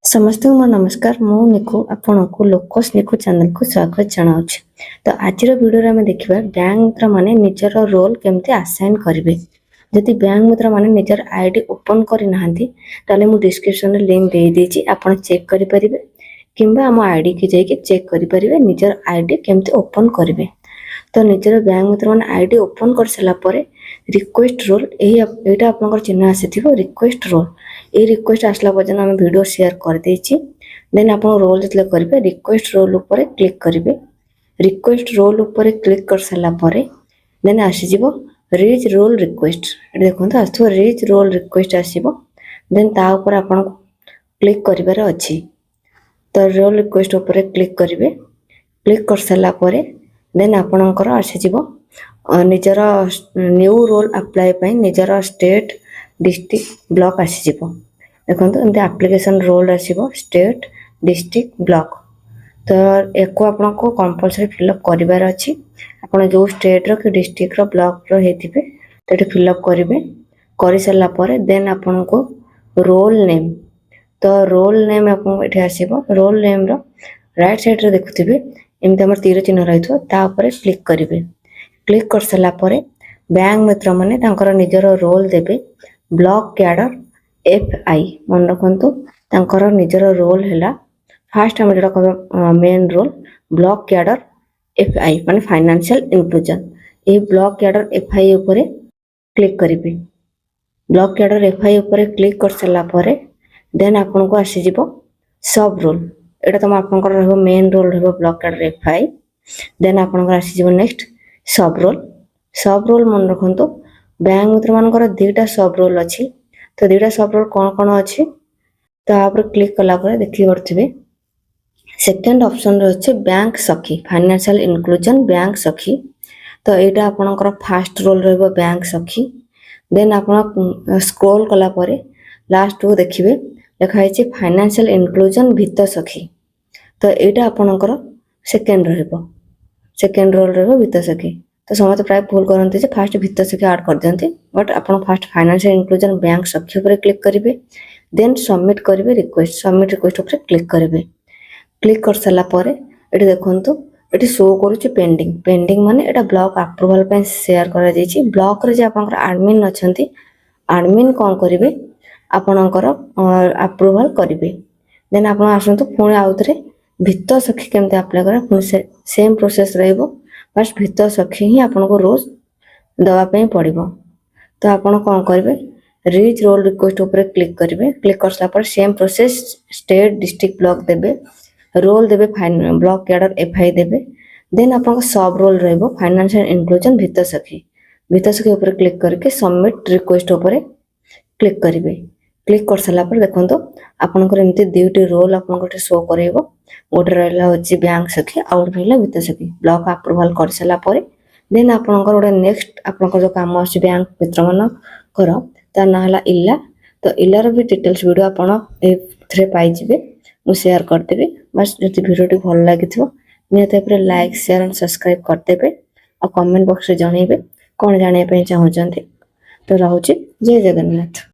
ସମସ୍ତଙ୍କୁ ମୋର ନମସ୍କାର। ମୁଁ ନିକୁ ଆପଣଙ୍କୁ ଲୋକସ୍ ନିକୁ ଚ୍ୟାନେଲକୁ ସ୍ୱାଗତ ଜଣାଉଛି। ତ ଆଜିର ଭିଡ଼ିଓରେ ଆମେ ଦେଖିବା ବ୍ୟାଙ୍କ ମିତ୍ର ମାନେ ନିଜର ରୋଲ କେମିତି ଆସାଇନ୍ କରିବେ। ଯଦି ବ୍ୟାଙ୍କ ମିତ୍ର ମାନେ ନିଜର ଆଇଡି ଓପନ୍ କରିନାହାନ୍ତି ତାହେଲେ ମୁଁ ଡିସ୍କ୍ରିପ୍ସନରେ ଲିଙ୍କ ଦେଇଦେଇଛି, ଆପଣ ଚେକ୍ କରିପାରିବେ କିମ୍ବା ଆମ ଆଇଡି କି ଯାଇକି ଚେକ୍ କରିପାରିବେ ନିଜର ଆଇଡି କେମିତି ଓପନ୍ କରିବେ। ତ ନିଜର ବ୍ୟାଙ୍କ ମିତ୍ର ମାନେ ଆଇଡି ଓପନ୍ କରିସାରିଲା ପରେ ରିକ୍ୱେଷ୍ଟ ରୋଲ এইটা আপনার চিহ্ন আসিথিব রিক্वेस्ट रोल। এই রিক্वेस्ट আসলা পর্যন্ত আমি ভিডিও शेयर कर देछि। देन आप रोल जितले करेंगे रिक्वेस्ट रोल ऊपर क्लिक करेंगे। रिक्वेस्ट रोल ऊपर क्लिक कर सारा पर देन आसीज रीच रोल रिक्वेस्ट। देखो आसो रीच रोल रिक्वेस्ट आसो देन ता ऊपर आपन क्लिक करिवार अछि। तो रोल रिक्वेस्ट ऊपर क्लिक करेंगे। क्लिक कर सारा पर देन आपणकर आसीज निजर न्यू रोल अप्लाई पाई निजर स्टेट डिस्ट्रिक्ट ब्लॉक आसीज। देखो एमती एप्लिकेशन रोल आसीबो स्टेट डिस्ट्रिक्ट ब्लॉक। तो एको आपको कंपलसरी फिलअप करिवार अछि। आपण जो स्टेट रो कि डिस्ट्रिक्ट रो ब्लॉक रो हेतिबे तो फिलअप करेंगे। कर सारा पर देन आपको रोल नेम। तो रोल नेम आपको ये आसीबो। Role name row right side रे देखुथिबे एमती हमर तीर चिन्ह रहितो ता ऊपर क्लिक करेंगे। क्लिक कर सारा पर बैंक मित्र माने तांकर निजर रोल देबे ब्लॉक कैडर FI। मन रखु तांकर निजर रोल है फास्ट आम जो कह main role block cadre FI माने फाइनेंशियल इंक्लूजन। ये ब्लॉक कैडर FI ऊपर क्लिक करेंगे। ब्लॉक कैडर FI ऊपर क्लिक कर सारा पर देन आपन को आसीज सब रोल। एटा तुम आपनकर रहबो मेन रोल रहबो ब्लॉक कैडर FI। देन आपनकर आसीज नेक्स्ट सब रोल। सब रोल मन रखु बैंक मित्र मानकर दुईटा सब रोल अच्छी। तो दुईटा सब रोल कौन कौन अच्छी तो आप क्लिक कला देखी पड़े सेकेंड ऑप्शन अच्छे बैंक सखी फाइनेंशियल इंक्लूजन बैंक सखी। तो यहाँ आपनकर फास्ट रोल रहिबो बैंक सखी। देन आप स्क्रॉल कला लास्ट को देखिए लिखाई फाइनेंशियल इंक्लूजन भित्त सखी। तो यहाँ आपनकर सेकेंड रहिबो सेकेंड रोल रहिबो भित्त सखी। तो समस्त प्राय भूल करते फास्ट भित्त सखी ऐड कर दिखते बट आप फास्ट फाइनेंशियल इंक्लूजन बैंक सखी पर क्लिक करेंगे। देन सबमिट करेंगे रिक्वेस्ट सबमिट रिक्वेस्ट पर क्लिक करेंगे। क्लिक कर सारा पर ये देखो ये शो करुच्ची पेंडिंग। पेंडिंग माने एटा ब्लॉक अप्रूवल पे शेयर करा जायछि। ब्लॉक रे जे आपनकर एडमिन अछंती एडमिन कौन करेंगे आपनकर अप्रूवल करेंगे। देन आप आसतु पुणी आउ थे भित्त सखी केमती अप्लाई करा पुणी सेम प्रोसेस रहिबो। फास्ट भित्त सखी ही आपको रोज दवाई पड़ो। तो आप कौन करेंगे रीच रोल रिक्वेस्ट ऊपर क्लिक करेंगे। क्लिक कर सारा पर same process state district block देबे रोल देबे ब्लॉक कैडर FI देबे। देन आप सब रोल रहिबो फाइनेंशियल इंक्लूजन भित्त सखी ऊपर क्लिक करके सबमिट रिक्वेस्ट ऊपर क्लिक करेंगे। क्लिक कर सारा पर देखो आपनकर एमती दुईटी रोल आपको शो करेबो। गोटे रहा हूँ बैंक सखी आउ गोटे रहा भित्त सखी ब्लॉक अप्रूवल कर सारा पर देन आपनकर गोटे नेक्स्ट आपनकर जो काम आछि बैंक मित्र मानकर तार ना है इला। तो इलार भी डिटेल्स वीडियो आपन ए पाइबे मु शेयर करदेवी। बस जो वीडियो भल लगी निहत लाइक शेयर एंड सब्सक्राइब करदेवे और कमेंट बॉक्स में जनइबे कौन जानापी चाहते। तो रोचे जय जगन्नाथ।